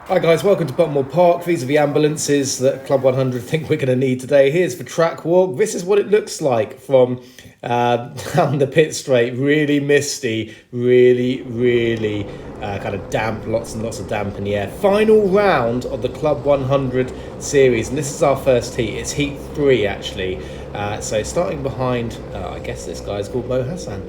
Hi guys, welcome to Buckmore Park. These are the ambulances that Club 100 think we're going to need today. Here's the track walk. This is what it looks like from down the pit straight. Really misty, really kind of damp, lots and lots of damp in the air. Final round of the Club 100 series, and this is our first heat. It's heat 3 actually. So starting behind, I guess this guy's called Mo Hassan.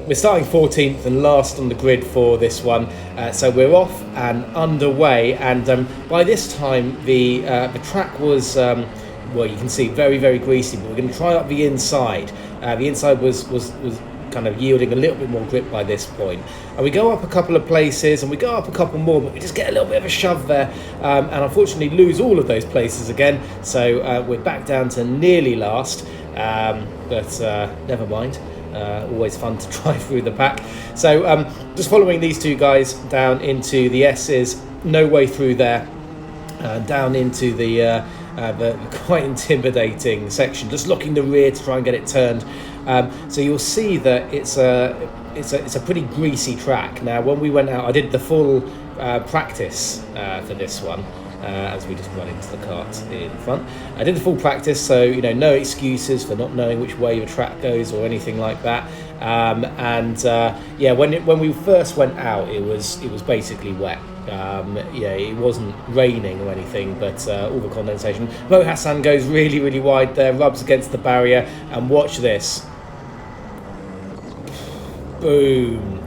We're starting 14th and last on the grid for this one. So we're off and underway, and by this time the track was, well, you can see very greasy, but we're going to try up the inside. The inside was kind of yielding a little bit more grip by this point, and we go up a couple of places and we go up a couple more, but we just get a little bit of a shove there, and unfortunately lose all of those places again. So we're back down to nearly last, but never mind. Always fun to drive through the pack. So just following these two guys down into the S's, no way through there, down into the quite intimidating section, just locking the rear to try and get it turned. So you'll see that it's a pretty greasy track. Now when we went out, I did the full practice for this one, as we just run into the cart in front. I did the full practice, so no excuses for not knowing which way your track goes or anything like that. Yeah, when we first went out, it was basically wet. It wasn't raining or anything, but all the condensation. Mo Hassan goes really wide there, rubs against the barrier, and watch this. Boom.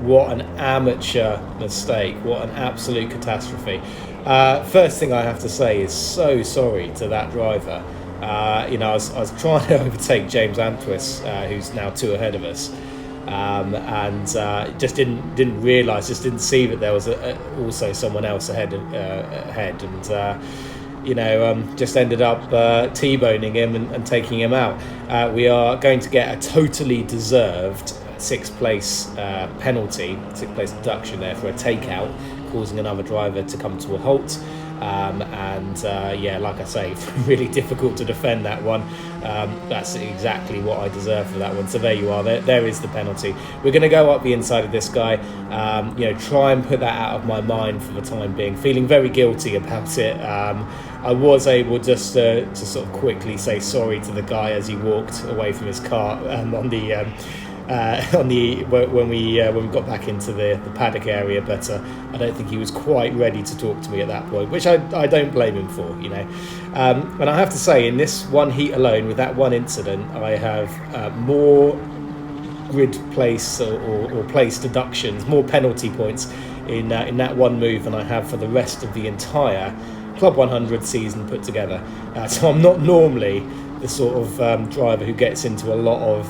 What an amateur mistake. What an absolute catastrophe. First thing I have to say is so sorry to that driver. I was trying to overtake James Antwis, who's now 2 ahead of us, and just didn't realise, just didn't see that there was also someone else ahead, and just ended up T-boning him and taking him out. We are going to get a totally deserved 6th place penalty, 6th place deduction there for a takeout, causing another driver to come to a halt. Like I say, really difficult to defend that one. That's exactly what I deserve for that one. So there you are. There is the penalty. We're going to go up the inside of this guy. Try and put that out of my mind for the time being. Feeling very guilty about it. I was able just to sort of quickly say sorry to the guy as he walked away from his car when we got back into the paddock area, but I don't think he was quite ready to talk to me at that point, which I don't blame him for, and I have to say, in this one heat alone, with that one incident, I have more grid place or place deductions, more penalty points in that one move than I have for the rest of the entire Club 100 season put together. So I'm not normally the sort of driver who gets into a lot of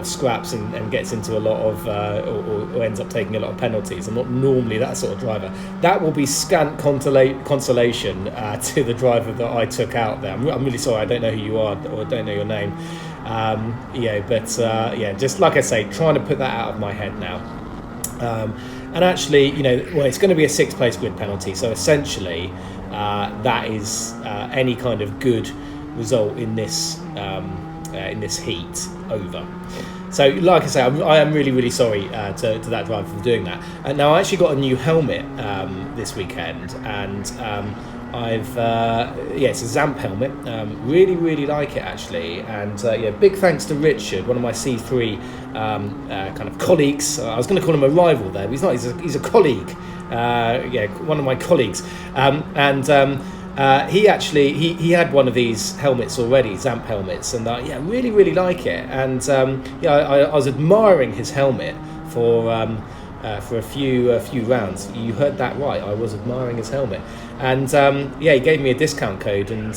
scraps and gets into a lot of or ends up taking a lot of penalties. I'm not normally that sort of driver. That will be scant consolation to the driver that I took out there. I'm really sorry, I don't know who you are or don't know your name. Just like I say, trying to put that out of my head now. And actually, it's going to be a 6th place grid penalty, so essentially that is any kind of good result in this heat over. So like I say, I am really sorry to that driver for doing that. And now I actually got a new helmet this weekend, and it's a Zamp helmet. Really like it actually, and big thanks to Richard, one of my C3 kind of colleagues. I was going to call him a rival there, but he's not. He's a colleague. One of my colleagues, he actually he had one of these helmets already, Zamp helmets, and really like it. And I was admiring his helmet for a few rounds. You heard that right. I was admiring his helmet, and he gave me a discount code, and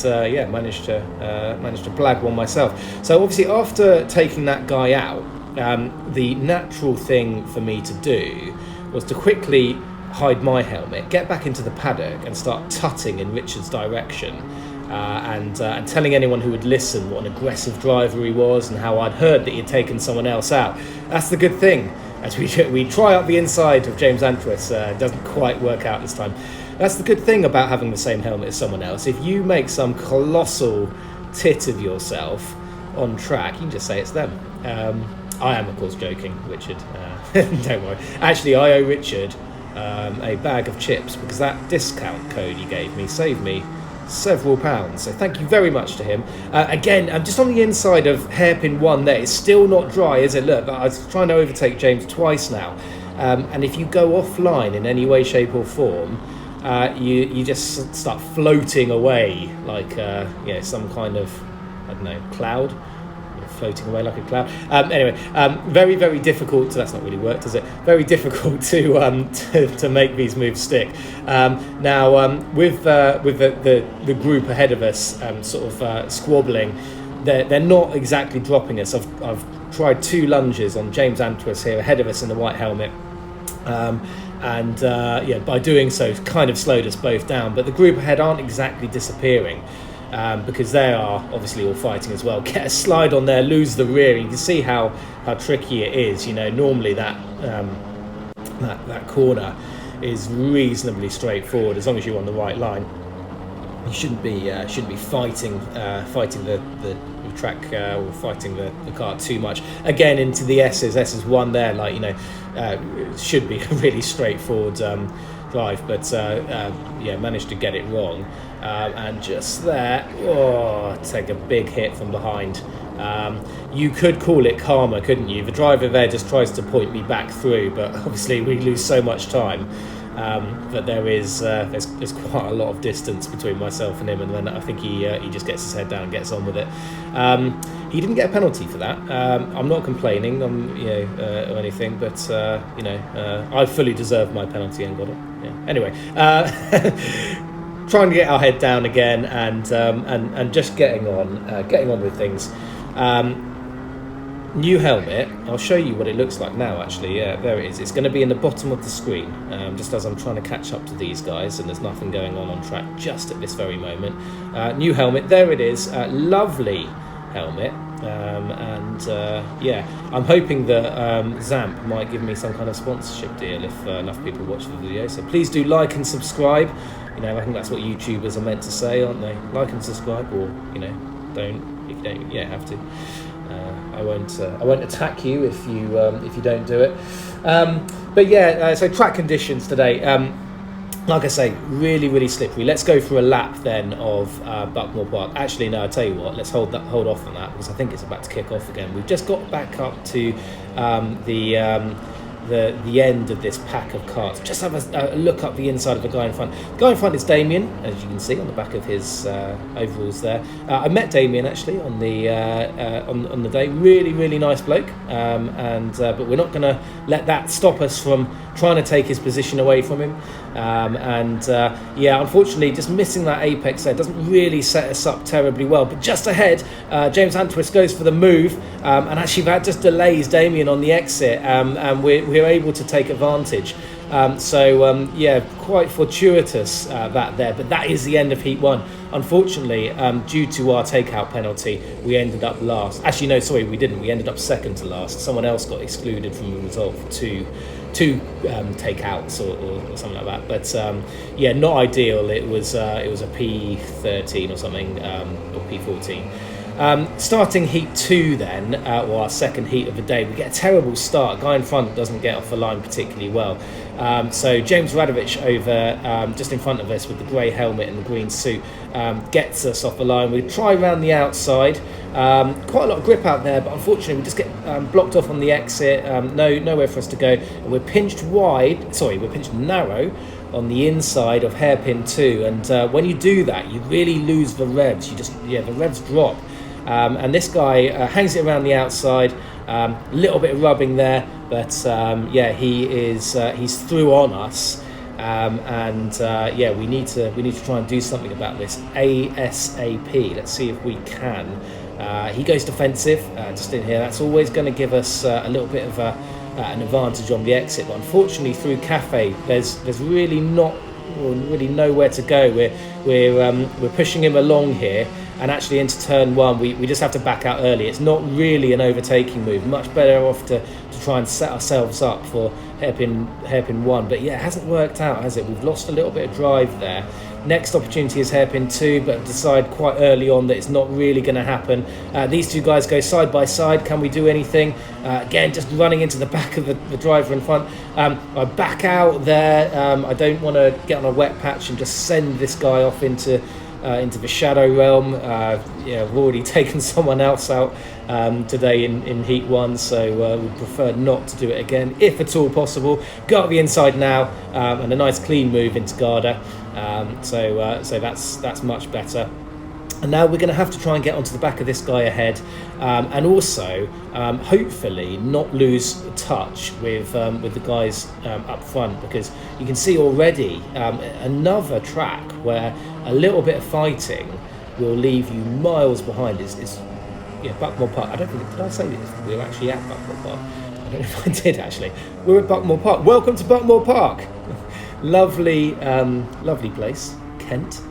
managed to blag one myself. So obviously, after taking that guy out, the natural thing for me to do was to quickly hide my helmet, get back into the paddock, and start tutting in Richard's direction, and telling anyone who would listen what an aggressive driver he was and how I'd heard that he'd taken someone else out. That's the good thing. As we try up the inside of James Antwis, doesn't quite work out this time. That's the good thing about having the same helmet as someone else. If you make some colossal tit of yourself on track, you can just say it's them. I am, of course, joking, Richard. Don't worry. Actually, I owe Richard a bag of chips, because that discount code he gave me saved me several pounds, so thank you very much to him. Again, just on the inside of hairpin 1 there, it's still not dry, is it? Look, I was trying to overtake James twice now, and if you go offline in any way, shape or form, you just start floating away like some kind of, I don't know, cloud. Floating away like a cloud. Anyway, very, very difficult. That's not really worked, is it? Very difficult to make these moves stick. Now, with the group ahead of us, squabbling, they're not exactly dropping us. I've tried 2 lunges on James Antwis here ahead of us in the white helmet. By doing so, kind of slowed us both down. But the group ahead aren't exactly disappearing. Because they are obviously all fighting as well. Get a slide on there, lose the rear. You can see how tricky it is. Normally that corner is reasonably straightforward as long as you're on the right line. You shouldn't be fighting the track or fighting the car too much. Again, into the S's. S1 there, should be a really straightforward drive, but managed to get it wrong, and just there, take a big hit from behind. You could call it karma, couldn't you? The driver there just tries to point me back through, but obviously we lose so much time. But there's quite a lot of distance between myself and him, and then I think he just gets his head down and gets on with it. He didn't get a penalty for that. I'm not complaining, or anything, but I fully deserved my penalty and got it. Yeah. Anyway, trying to get our head down again, and just getting on with things. New helmet. I'll show you what it looks like now, actually. Yeah, there it is. It's going to be in the bottom of the screen, just as I'm trying to catch up to these guys, and there's nothing going on track just at this very moment. New helmet. There it is. Lovely helmet. I'm hoping that Zamp might give me some kind of sponsorship deal if enough people watch the video. So please do like and subscribe. I think that's what YouTubers are meant to say, aren't they? Like and subscribe, or don't. If you don't, have to. I won't attack you if you don't do it. So track conditions today. Like I say, really, really slippery. Let's go for a lap then of Buckmore Park. Actually, no, I'll tell you what. Let's hold off on that, because I think it's about to kick off again. We've just got back up to the end of this pack of carts. Just have a look up the inside of the guy in front. The guy in front is Damien, as you can see on the back of his overalls there. I met Damien actually on the day. Really, really nice bloke. But we're not going to let that stop us from trying to take his position away from him. Unfortunately, just missing that apex there doesn't really set us up terribly well. But just ahead, James Antwis goes for the move, and actually that just delays Damien on the exit, and we're able to take advantage. Quite fortuitous that there, but that is the end of Heat 1. Unfortunately, due to our takeout penalty, we ended up last. Actually, no, sorry, we didn't. We ended up second to last. Someone else got excluded from the result for two takeouts or something like that. But not ideal. It was a P13 or something, or P14. Starting Heat 2 then, or our second heat of the day, we get a terrible start. Guy in front doesn't get off the line particularly well. So James Radovich over just in front of us with the grey helmet and the green suit gets us off the line. We try around the outside. Quite a lot of grip out there, but unfortunately we just get blocked off on the exit. Nowhere for us to go. And we're pinched narrow on the inside of hairpin 2. And when you do that, you really lose the revs. The revs drop. And this guy hangs it around the outside, a little bit of rubbing there, but he's through on us, we need to try and do something about this ASAP. Let's see if we can. He goes defensive just in here. That's always going to give us a little bit of an advantage on the exit, but unfortunately through Cafe there's really nowhere to go. We're pushing him along here, and actually into turn 1 we just have to back out early. It's not really an overtaking move. Much better off to try and set ourselves up for hairpin 1, but it hasn't worked out, has it? We've lost a little bit of drive there. Next opportunity is hairpin 2, but decide quite early on that it's not really going to happen. These two guys go side by side. Can we do anything? Again, just running into the back of the driver in front. I back out there. I don't want to get on a wet patch and just send this guy off into the shadow realm. I've already taken someone else out today in Heat 1, so we prefer not to do it again, if at all possible. Go up the inside now, and a nice clean move into Garda. So that's much better. And now we're going to have to try and get onto the back of this guy ahead, and also hopefully not lose touch with the guys up front, because you can see already another track where a little bit of fighting will leave you miles behind. Is Buckmore Park. I don't think, did I say this? We're actually at Buckmore Park. I don't know if I did actually. We're at Buckmore Park. Welcome to Buckmore Park. Lovely place, Kent.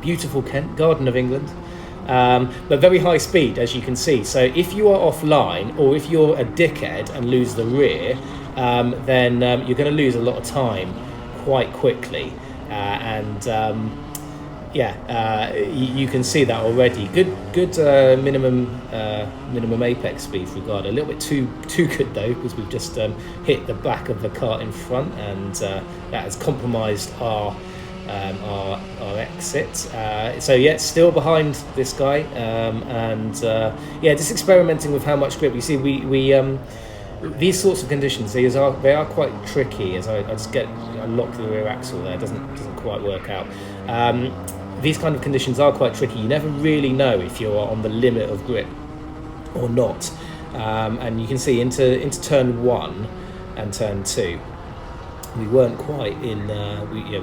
Beautiful Kent, Garden of England, but very high speed, as you can see. So if you are offline, or if you're a dickhead and lose the rear, then you're going to lose a lot of time quite quickly. You can see that already. Good minimum apex speed for Garda. A little bit too good though, because we've just hit the back of the car in front, and that has compromised our exit. Still behind this guy, just experimenting with how much grip. You see, we these sorts of conditions, they are quite tricky. As I lock the rear axle there, doesn't quite work out. These kind of conditions are quite tricky. You never really know if you're on the limit of grip or not. And you can see into turn 1 and turn 2. We weren't quite we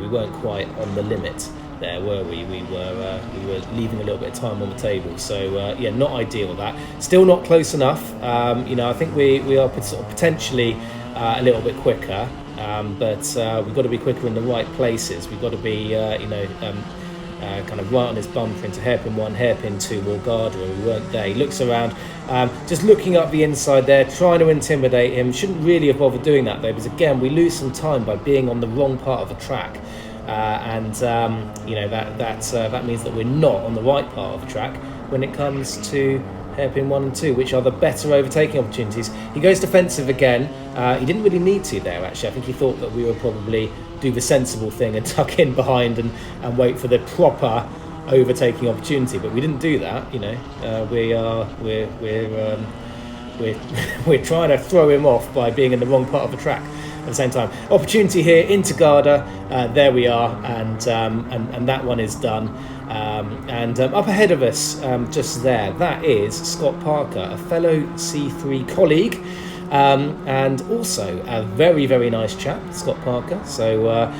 weren't quite on the limit there, were we? We were leaving a little bit of time on the table. So not ideal. That still not close enough. I think we are sort of potentially a little bit quicker, but we've got to be quicker in the right places. We've got to be kind of right on his bumper into hairpin 1, hairpin 2, or Garda, and we weren't there. He looks around, just looking up the inside there, trying to intimidate him. Shouldn't really have bothered doing that though, because again, we lose some time by being on the wrong part of the track, that means that we're not on the right part of the track when it comes to hairpin 1 and 2, which are the better overtaking opportunities. He goes defensive again. He didn't really need to there, actually. I think he thought that we would probably do the sensible thing and tuck in behind and wait for the proper overtaking opportunity, but we didn't do that. We're trying to throw him off by being in the wrong part of the track at the same time. Opportunity here into Garda. There we are, and that one is done. Up ahead of us, just there, that is Scott Parker, a fellow C3 colleague, and also a very, very nice chap, Scott Parker. So, but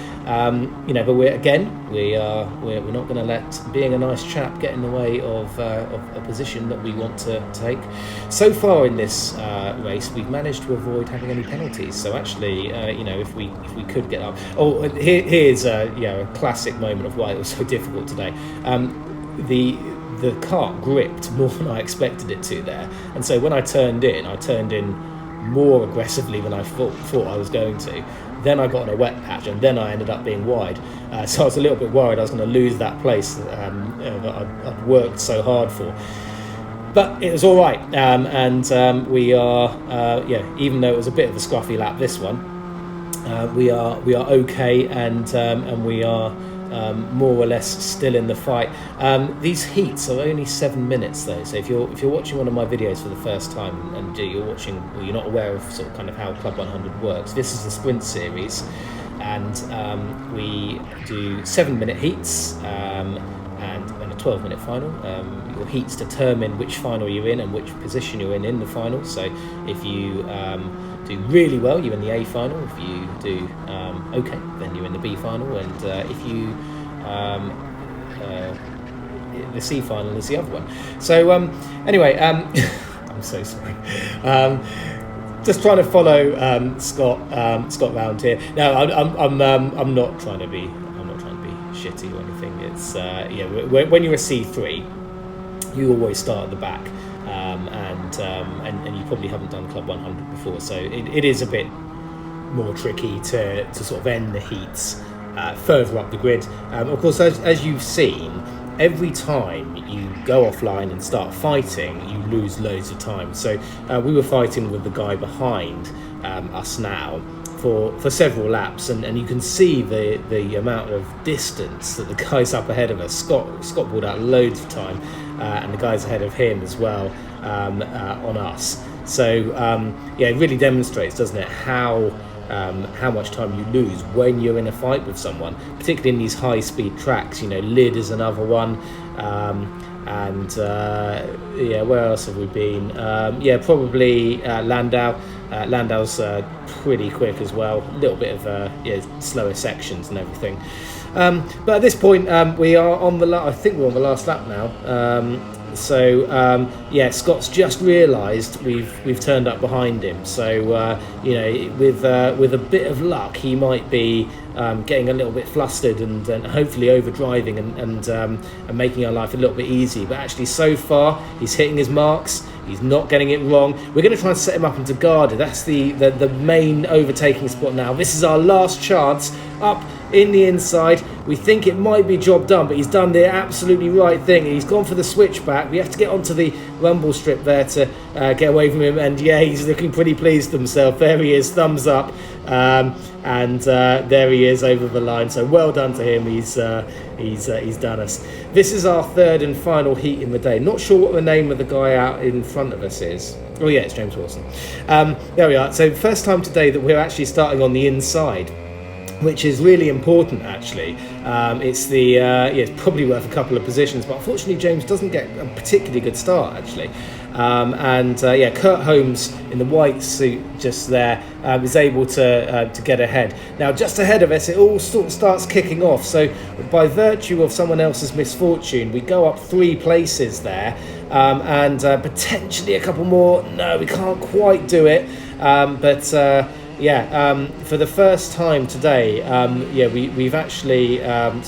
we're not going to let being a nice chap get in the way of a position that we want to take. So far in this race, we've managed to avoid having any penalties. So actually, if we could get up. Oh, here's a classic moment of why it was so difficult today. The cart gripped more than I expected it to there, and so when I turned in more aggressively than I thought I was going to. Then I got on a wet patch, and then I ended up being wide. So I was a little bit worried I was going to lose that place that I'd worked so hard for. But it was all right, we are even though it was a bit of a scruffy lap, this one, we are okay, and we are more or less still in the fight. These heats are only 7 minutes though, so if you're watching one of my videos for the first time and you're not aware of sort of kind of how Club 100 works, this is the sprint series, and we do 7-minute heats and a 12-minute final. Your heats determine which final you're in and which position you're in the final. So if you do really well, you're in the A final. If you do okay, then you're in the B final, and if you the C final is the other one. So anyway, I'm so sorry. Just trying to follow Scott round here. No, I'm not trying to be shitty or anything. It's when you're a C3, you always start at the back, and you probably haven't done Club 100 before, so it is a bit more tricky to sort of end the heats further up the grid. Of course, as you've seen, every time you go offline and start fighting, you lose loads of time. So we were fighting with the guy behind us now for several laps, and you can see the amount of distance that the guys up ahead of us. Scott pulled out loads of time, and the guys ahead of him as well on us. So it really demonstrates, doesn't it, how much time you lose when you're in a fight with someone, particularly in these high-speed tracks. Lid is another one, where else have we been? Probably Landau. Landau's pretty quick as well. A little bit of slower sections and everything. But at this point, we are on I think we're on the last lap now. Scott's just realised we've turned up behind him. So with a bit of luck, he might be getting a little bit flustered and hopefully overdriving and making our life a little bit easy. But actually, so far, he's hitting his marks. He's not getting it wrong. We're going to try and set him up into Garda. That's the main overtaking spot now. This is our last chance up in the inside. We think it might be job done, but he's done the absolutely right thing. He's gone for the switchback. We have to get onto the rumble strip there to get away from him. And he's looking pretty pleased with himself. There he is, thumbs up. There he is over the line. So well done to him. He's done us. This is our third and final heat in the day. Not sure what the name of the guy out in front of us is. Oh yeah, it's James Wilson. There we are. So first time today that we're actually starting on the inside, which is really important actually. It's probably worth a couple of positions, but unfortunately James doesn't get a particularly good start actually. Kurt Holmes in the white suit just there is able to get ahead. Now just ahead of us it all sort of starts kicking off, so by virtue of someone else's misfortune we go up 3 places there, and potentially a couple more. No, we can't quite do it, for the first time today, we've actually I'm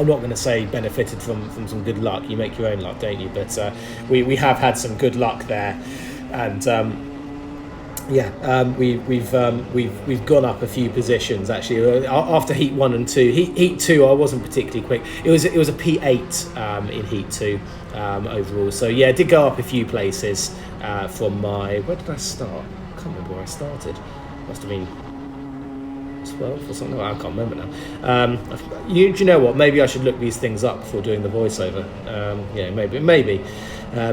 not going to say benefited from some good luck. You make your own luck, don't you? But we have had some good luck there, and we've gone up a few positions actually after heat 1 and 2. Heat 2, I wasn't particularly quick. It was a P8 in heat 2 overall. So I did go up a few places from where did I start? I can't remember where I started. Must have been 12 or something. I can't remember now. Do you know what? Maybe I should look these things up before doing the voiceover.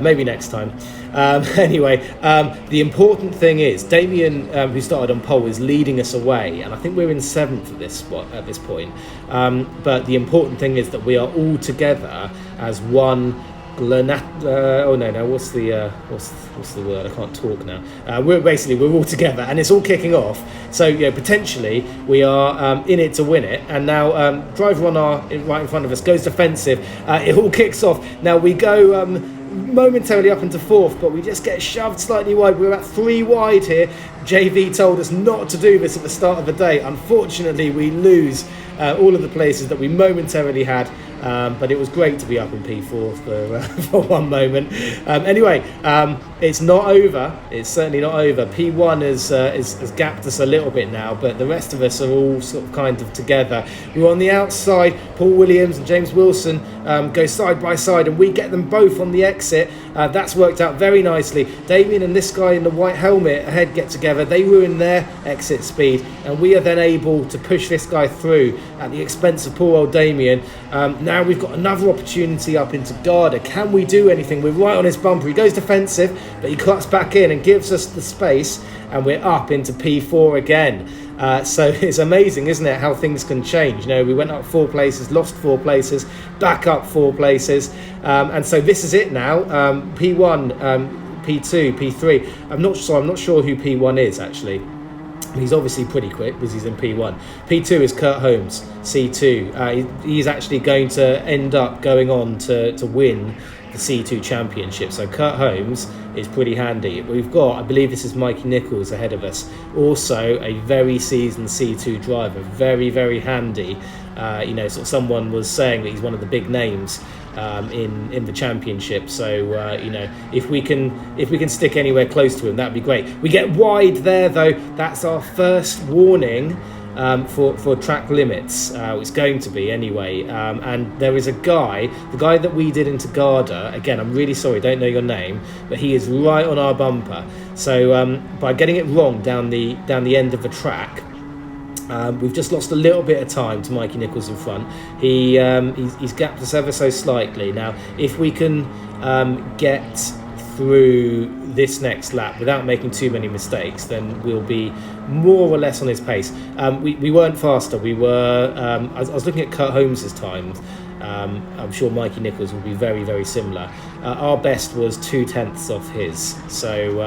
Maybe next time. The important thing is Damien, who started on pole, is leading us away, and I think we're in 7th at this point. But the important thing is that we are all together as one. What's the word? I can't talk now. We're all together, and it's all kicking off. So potentially we are in it to win it. And now driver right in front of us goes defensive. It all kicks off. Now we go momentarily up into 4th, but we just get shoved slightly wide. We're about 3 wide here. JV told us not to do this at the start of the day. Unfortunately, we lose all of the places that we momentarily had. But it was great to be up in P4 for one moment. It's not over. It's certainly not over. P1 has gapped us a little bit now, but the rest of us are all sort of kind of together. We're on the outside. Paul Williams and James Wilson go side by side, and we get them both on the exit. That's worked out very nicely. Damien and this guy in the white helmet ahead get together. They ruin their exit speed, and we are then able to push this guy through at the expense of poor old Damien. Now we've got another opportunity up into Garda. Can we do anything? We're right on his bumper. He goes defensive, but he cuts back in and gives us the space, and we're up into P4 again. So it's amazing, isn't it, how things can change. We went up 4 places, lost 4 places, back up 4 places, and so this is it now. P1, P2, P3. I'm not sure who P1 is actually. He's obviously pretty quick because he's in P1. P2 is Kurt Holmes, C2. He's actually going to end up going on to win the C2 championship. So Kurt Holmes is pretty handy. We've got, I believe this is Mikey Nichols ahead of us, also a very seasoned C2 driver, very, very handy. Someone was saying that he's one of the big names in the championship. So if we can stick anywhere close to him, that'd be great. We get wide there though. That's our first warning for track limits. It's going to be anyway. And there is a guy, the guy that we did into Garda. Again, I'm really sorry, don't know your name, but he is right on our bumper. So by getting it wrong down the end of the track, we've just lost a little bit of time to Mikey Nichols in front. He's gapped us ever so slightly. Now, if we can get through this next lap without making too many mistakes, then we'll be more or less on his pace. We weren't faster. We were. I was looking at Kurt Holmes's times. I'm sure Mikey Nichols will be very, very similar. Our best was 0.2 off his. So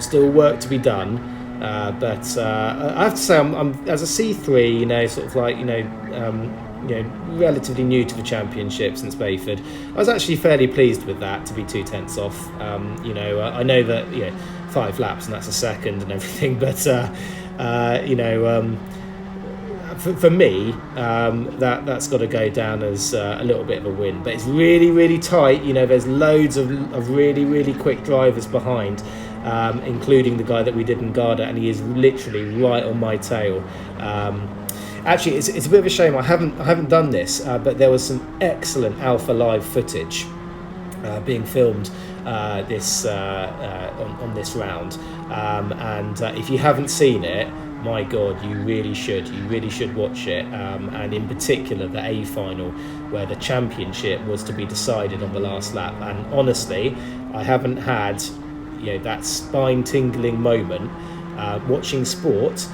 still work to be done. But I have to say, I'm as a C3, sort of like relatively new to the championship since Bayford. I was actually fairly pleased with that, to be 0.2 off. I know that 5 laps and that's a second and everything, but for me, that's got to go down as a little bit of a win. But it's really, really tight. There's loads of really, really quick drivers behind. Including the guy that we did in Garda, and he is literally right on my tail. Actually, it's a bit of a shame I haven't done this, but there was some excellent Alpha Live footage being filmed on this round, and if you haven't seen it, my God, you really should watch it, and in particular the A final, where the championship was to be decided on the last lap. And honestly, I haven't had that spine-tingling moment watching sport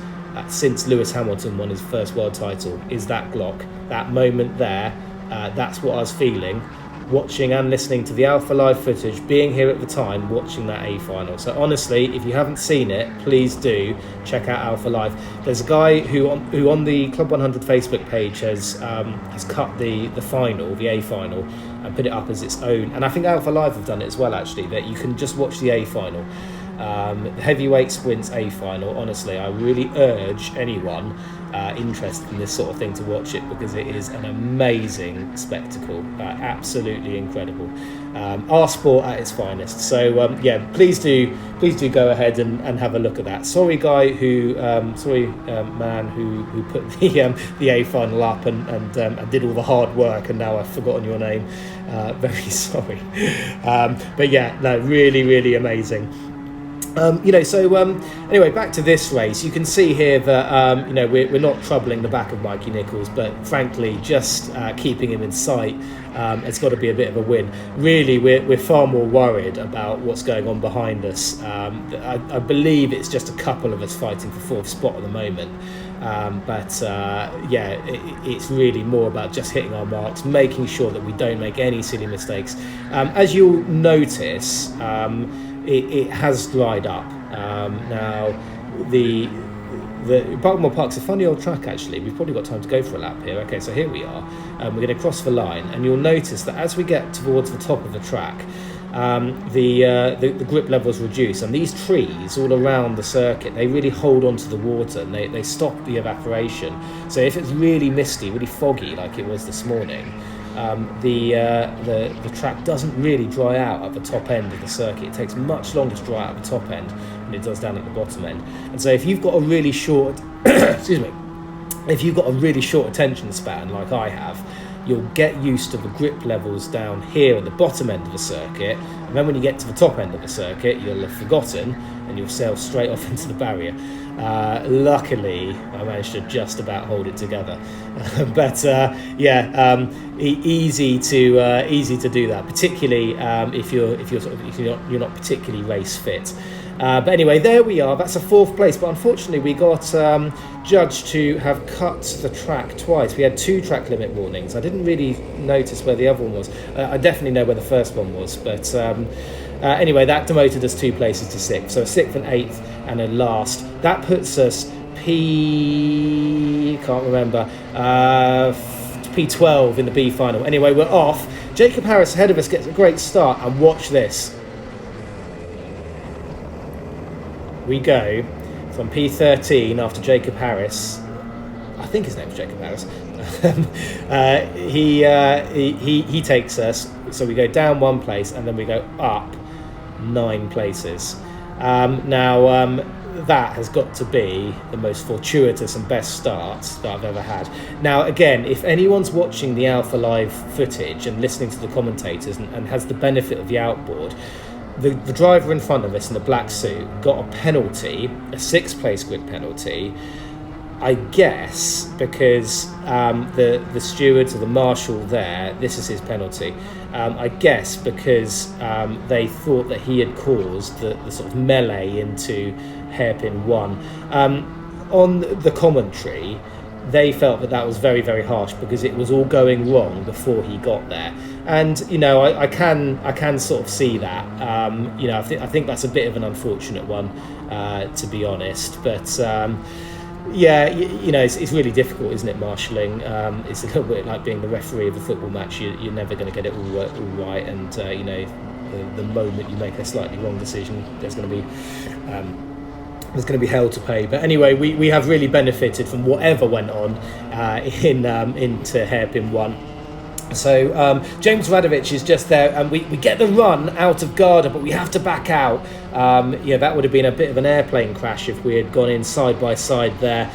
since Lewis Hamilton won his first world title. Is that Glock, that moment there, that's what I was feeling watching and listening to the Alpha Live footage, being here at the time watching that A final. So honestly, if you haven't seen it, please do check out Alpha Live. There's a guy who on the Club 100 Facebook page has cut the final, the A final, and put it up as its own. And I think Alpha Live have done it as well, actually, that you can just watch the A final. The heavyweight sprints A final. Honestly, I really urge anyone interested in this sort of thing to watch it, because it is an amazing spectacle, absolutely incredible. Our sport at its finest. So please do go ahead and have a look at that. Sorry, guy man who put the A final up and did all the hard work, and now I've forgotten your name. Very sorry. But yeah, no, really, really amazing. Anyway, back to this race. You can see here that we're not troubling the back of Mikey Nichols, but frankly, just keeping him in sight, it's got to be a bit of a win. Really, we're far more worried about what's going on behind us. I believe it's just a couple of us fighting for 4th spot at the moment. It's really more about just hitting our marks, making sure that we don't make any silly mistakes. As you'll notice, it has dried up. Now, the Buckmore Park's a funny old track, actually. We've probably got time to go for a lap here. Okay, so here we are. We're going to cross the line, and you'll notice that as we get towards the top of the track, the grip levels reduce, and these trees all around the circuit, they really hold onto the water, and they stop the evaporation. So if it's really misty, really foggy like it was this morning, the track doesn't really dry out at the top end of the circuit. It takes much longer to dry out at the top end than it does down at the bottom end. And so if you've got a really short if you've got a really short attention span like I have, you'll get used to the grip levels down here at the bottom end of the circuit, and then when you get to the top end of the circuit, you'll have forgotten and you'll sail straight off into the barrier. Luckily, I managed to just about hold it together, easy to do that, particularly if you're not particularly race fit. But anyway, there we are. That's a 4th place. But unfortunately, we got judged to have cut the track twice. We had 2 track limit warnings. I didn't really notice where the other one was. I definitely know where the first one was. But anyway, that demoted us 2 places to 6th. So a 6th and 8th and a last. That puts us P12 in the B final. Anyway, we're off. Jacob Harris ahead of us gets a great start. And watch this. We go from P13 after Jacob Harris. I think his name's Jacob Harris. He takes us. So we go down 1 place and then we go up 9 places. that has got to be the most fortuitous and best start that I've ever had. Now, again, if anyone's watching the Alpha Live footage and listening to the commentators and has the benefit of the outboard, the driver in front of us in the black suit got a penalty, a 6th place grid penalty, I guess because the stewards or the marshal there, this is his penalty, I guess because they thought that he had caused the sort of melee into hairpin 1. On the commentary, they felt that was very, very harsh because it was all going wrong before he got there. And, you know, I can sort of see that. You know, I think that's a bit of an unfortunate one, to be honest. But yeah, you know, it's really difficult, isn't it, marshalling? It's a little bit like being the referee of a football match. You're never going to get it all right, and you know, the moment you make a slightly wrong decision, there's going to be hell to pay. But anyway, we have really benefited from whatever went on into hairpin 1. So James Radovic is just there, and we get the run out of Garda, but we have to back out. Yeah, that would have been a bit of an airplane crash if we had gone in side by side there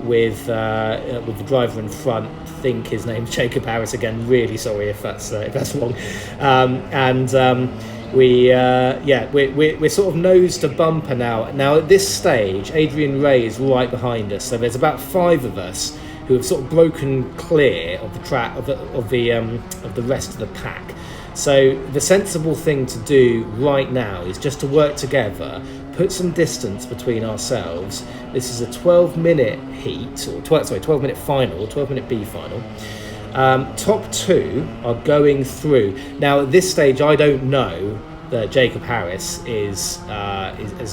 with the driver in front. I think his name's Jacob Harris again. Really sorry if that's wrong. We're sort of nose to bumper now. Now at this stage, Adrian Ray is right behind us, so there's about 5 of us who have sort of broken clear of the track of the rest of the pack. So the sensible thing to do right now is just to work together, put some distance between ourselves. This is a 12-minute heat, or 12-minute final, 12-minute B final. Top 2 are going through. Now at this stage, I don't know that Jacob Harris has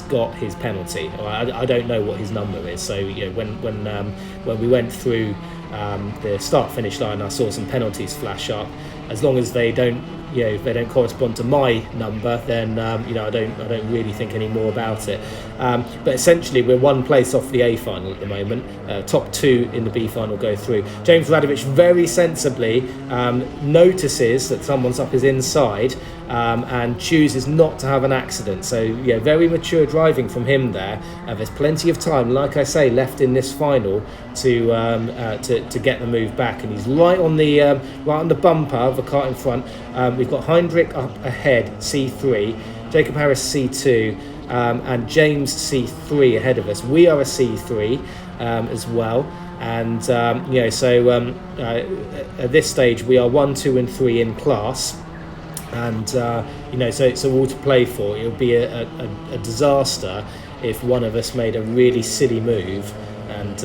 got his penalty. I don't know what his number is. So you know, when we went through the start-finish line, I saw some penalties flash up. As long as they don't, you know, if they don't correspond to my number, then you know, I don't really think any more about it. But essentially, we're 1 place off the A final at the moment. Top 2 in the B final go through. James Radovic very sensibly notices that someone's up his inside and chooses not to have an accident. So yeah, very mature driving from him there. There's plenty of time, like I say, left in this final to get the move back, and he's right on the bumper of the car in front. We've got Heinrich up ahead, C3, Jacob Harris C2, and James C3 ahead of us. We are a C3 as well, and you know, so at this stage we are 1, 2, and 3 in class. And you know, so it's all to play for. It would be a disaster if one of us made a really silly move and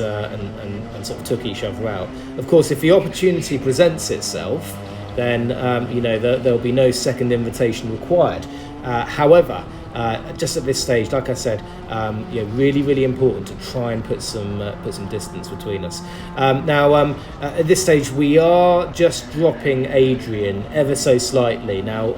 sort of took each other out. Of course, if the opportunity presents itself, then you know, there'll be no second invitation required. However, just at this stage, like I said, yeah, really, really important to try and put some distance between us. Now, at this stage, we are just dropping Adrian ever so slightly. Now,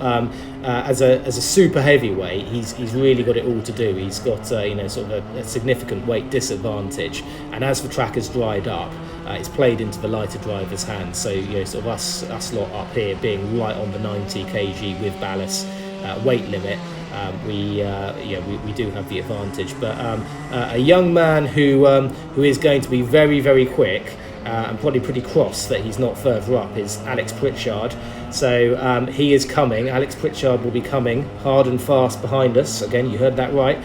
as a super heavyweight, he's really got it all to do. He's got you know, sort of a significant weight disadvantage, and as the track has dried up, it's played into the lighter driver's hands. So you know, sort of us lot up here being right on the 90 kg with ballast weight limit. We do have the advantage, but a young man who is going to be very, very quick and probably pretty cross that he's not further up is Alex Pritchard. So he is coming. Alex Pritchard will be coming hard and fast behind us. Again, you heard that right.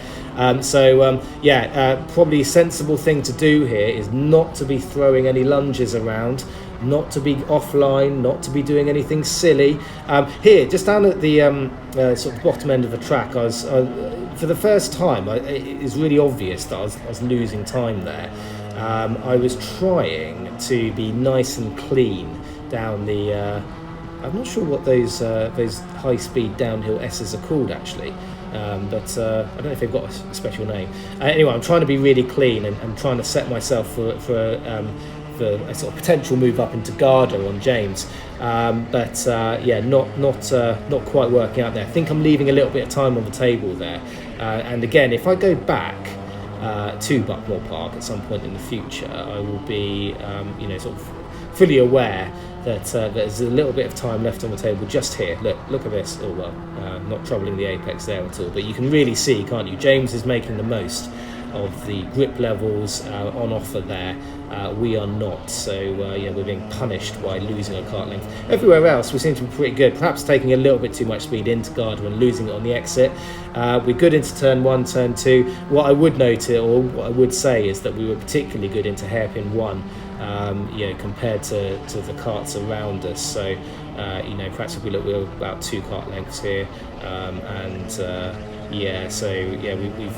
Probably a sensible thing to do here is not to be throwing any lunges around, not to be offline, not to be doing anything silly. Here, just down at the sort of bottom end of the track, I was for the first time. It is really obvious that I was losing time there. I was trying to be nice and clean down the. I'm not sure what those high-speed downhill S's are called actually. But I don't know if they've got a special name. Anyway, I'm trying to be really clean and trying to set myself for a sort of potential move up into Garda on James. Not quite working out there. I think I'm leaving a little bit of time on the table there. And again, if I go back to Buckmore Park at some point in the future, I will be sort of fully aware that there's a little bit of time left on the table just here. Look at this. Not troubling the apex there at all, but you can really see, can't you? James is making the most of the grip levels on offer there. We are not, so we're being punished by losing a kart length. Everywhere else we seem to be pretty good, perhaps taking a little bit too much speed into Gardner and losing it on the exit. We're good into turn 1, turn 2. What I would note, or what I would say, is that we were particularly good into hairpin 1, compared to the karts around us. So perhaps if we look, we're about 2 kart lengths here,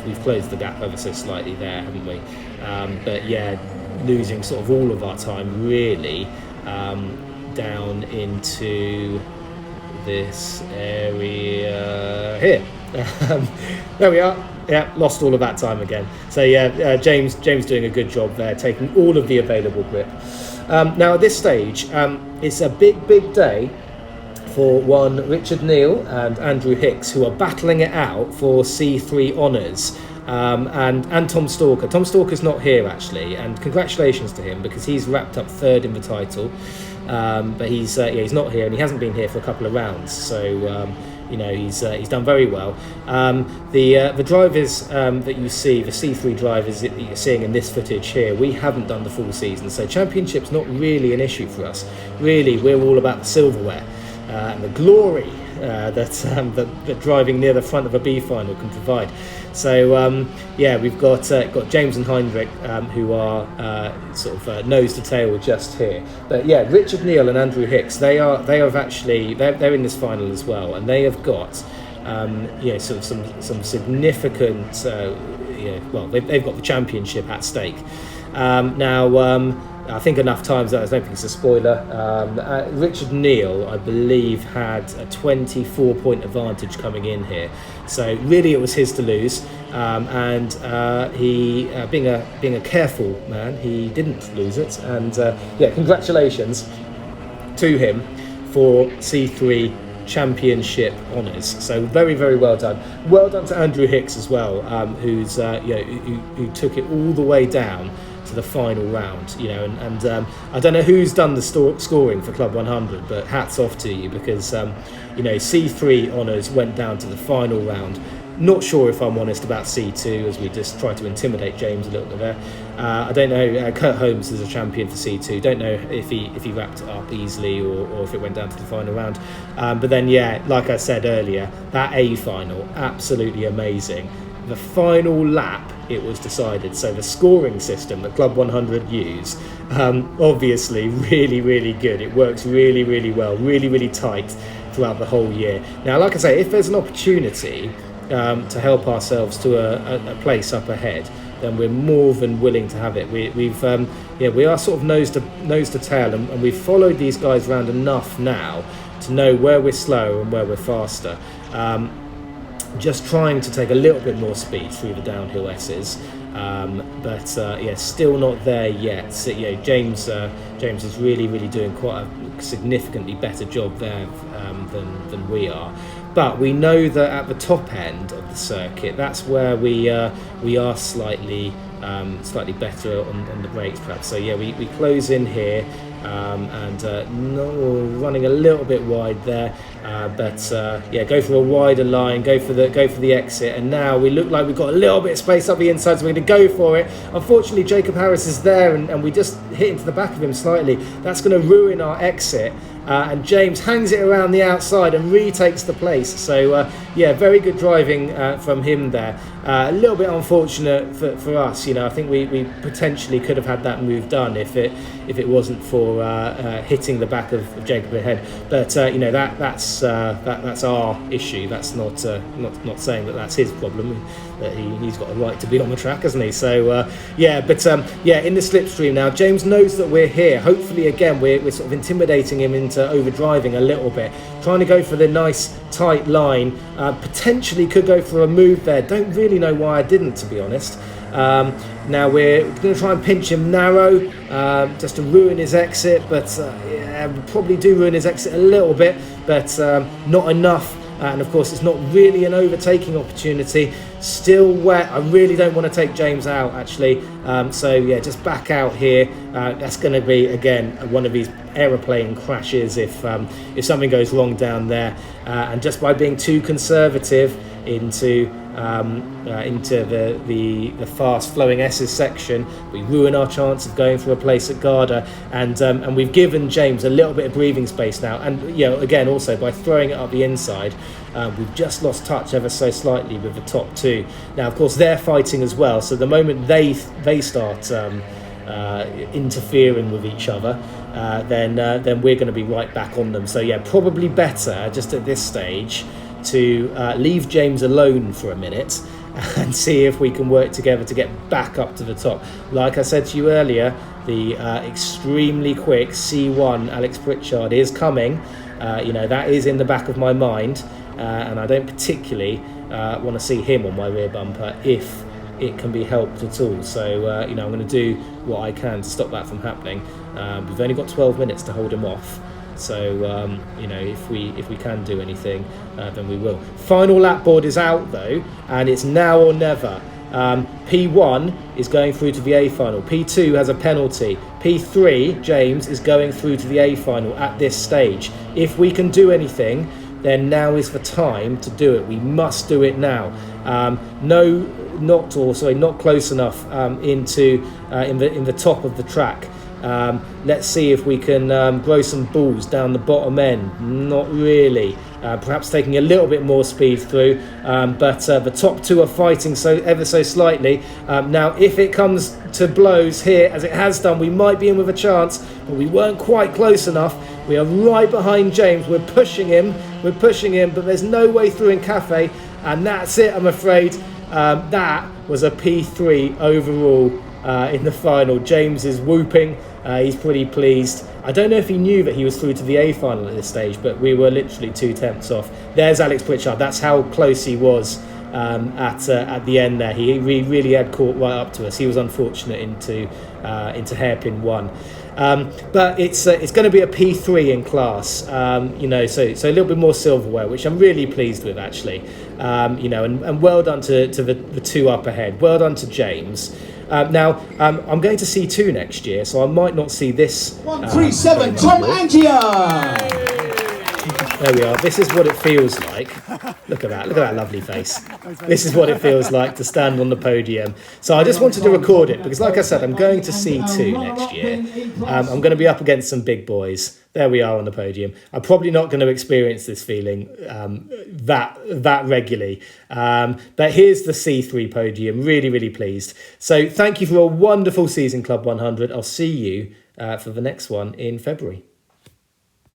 we've closed the gap ever so slightly there, haven't we? Losing sort of all of our time really down into this area here. There we are. Yeah, lost all of that time again. So James doing a good job there, taking all of the available grip. Now at this stage, it's a big day for one Richard Neal and Andrew Hicks, who are battling it out for C3 honours. And Tom Stalker. Tom Stalker's not here actually, and congratulations to him because he's wrapped up 3rd in the title. But he's not here, and he hasn't been here for a couple of rounds. So he's done very well. The drivers that you see, the C3 drivers that you're seeing in this footage here, we haven't done the full season, so championship's not really an issue for us. Really, we're all about the silverware and the glory that driving near the front of a B final can provide. So we've got James and Heinrich who are nose to tail just here. But Richard Neal and Andrew Hicks, they're in this final as well, and they have got some significant they've got the championship at stake. I think enough times that I don't think it's a spoiler. Richard Neal, I believe, had a 24-point advantage coming in here, so really it was his to lose. He, being a careful man, he didn't lose it. And congratulations to him for C3 championship honours. So very, very well done. Well done to Andrew Hicks as well, who took it all the way down to the final round, I don't know who's done the scoring for Club 100, but hats off to you, because C3 honours went down to the final round. Not sure, if I'm honest, about C2, as we just tried to intimidate James a little bit there. I don't know. Kurt Holmes is a champion for C2. Don't know if he wrapped it up easily or if it went down to the final round. But then, like I said earlier, that A final, absolutely amazing. The final lap, it was decided. So the scoring system that Club 100 use, obviously really, really good. It works really, really well, really, really tight throughout the whole year. Now, like I say, if there's an opportunity to help ourselves to a place up ahead, then we're more than willing to have it. We are sort of nose to tail, and we've followed these guys around enough now to know where we're slow and where we're faster. Just trying to take a little bit more speed through the downhill S's, but still not there yet. So, James is really, really doing quite a significantly better job there than we are. But we know that at the top end of the circuit, that's where we are slightly better on the brakes, perhaps. So we close in here. Running a little bit wide there, go for a wider line, go for the exit, and now we look like we've got a little bit of space up the inside, so we're going to go for it. Unfortunately, Jacob Harris is there, and we just hit into the back of him slightly. That's going to ruin our exit, and James hangs it around the outside and retakes the place. So very good driving from him there. A little bit unfortunate for us. I think we potentially could have had that move done if it wasn't for hitting the back of Jacob ahead. But that's our issue. That's not saying that that's his problem. That he's got a right to be on the track, hasn't he? So in the slipstream now, James knows that we're here. Hopefully, again, we're sort of intimidating him into overdriving a little bit, trying to go for the nice tight line. Potentially could go for a move there. Don't really know why I didn't, to be honest. Now we're going to try and pinch him narrow, just to ruin his exit, but we probably do ruin his exit a little bit, but not enough. And of course, it's not really an overtaking opportunity. Still wet. I really don't want to take James out, actually. Just back out here. That's going to be, again, one of these aeroplane crashes if something goes wrong down there. And just by being too conservative into into the fast flowing S's section, we ruin our chance of going for a place at Garda, and we've given James a little bit of breathing space now. And again, also by throwing it up the inside, we've just lost touch ever so slightly with the top two. Now, of course, they're fighting as well, so the moment they start interfering with each other, then we're going to be right back on them. So yeah, probably better just at this stage to leave James alone for a minute and see if we can work together to get back up to the top. Like I said to you earlier, the extremely quick C1 Alex Pritchard is coming. That is in the back of my mind, and I don't particularly want to see him on my rear bumper if it can be helped at all. So I'm going to do what I can to stop that from happening. We've only got 12 minutes to hold him off. So if we can do anything, then we will. Final lap board is out though, and it's now or never. P1 is going through to the A final. P2 has a penalty. P3, James, is going through to the A final at this stage. If we can do anything, then now is the time to do it. We must do it now. Not close enough into in the top of the track. Let's see if we can grow some balls down the bottom end. Not really. Perhaps taking a little bit more speed through, but the top two are fighting ever so slightly. Now, if it comes to blows here, as it has done, we might be in with a chance, but we weren't quite close enough. We are right behind James. We're pushing him, but there's no way through in Cafe, and that's it, I'm afraid. That was a P3 overall in the final. James is whooping. He's pretty pleased. I don't know if he knew that he was through to the A final at this stage, but we were literally 2/10 off. There's Alex Pritchard. That's how close he was at the end there. He really had caught right up to us. He was unfortunate into hairpin one. But it's going to be a P3 in class, so a little bit more silverware, which I'm really pleased with actually, and well done to the two up ahead. Well done to James. Now, I'm going to C2 next year, so I might not see this. 137, Tom Angier! There we are. This is what it feels like. Look at that lovely face. This is what it feels like to stand on the podium. So I just wanted to record it because, like I said, I'm going to C2 next year. I'm going to be up against some big boys. There we are on the podium. I'm probably not going to experience this feeling that regularly. But here's the C3 podium. Really, really pleased. So thank you for a wonderful season, Club 100. I'll see you for the next one in February.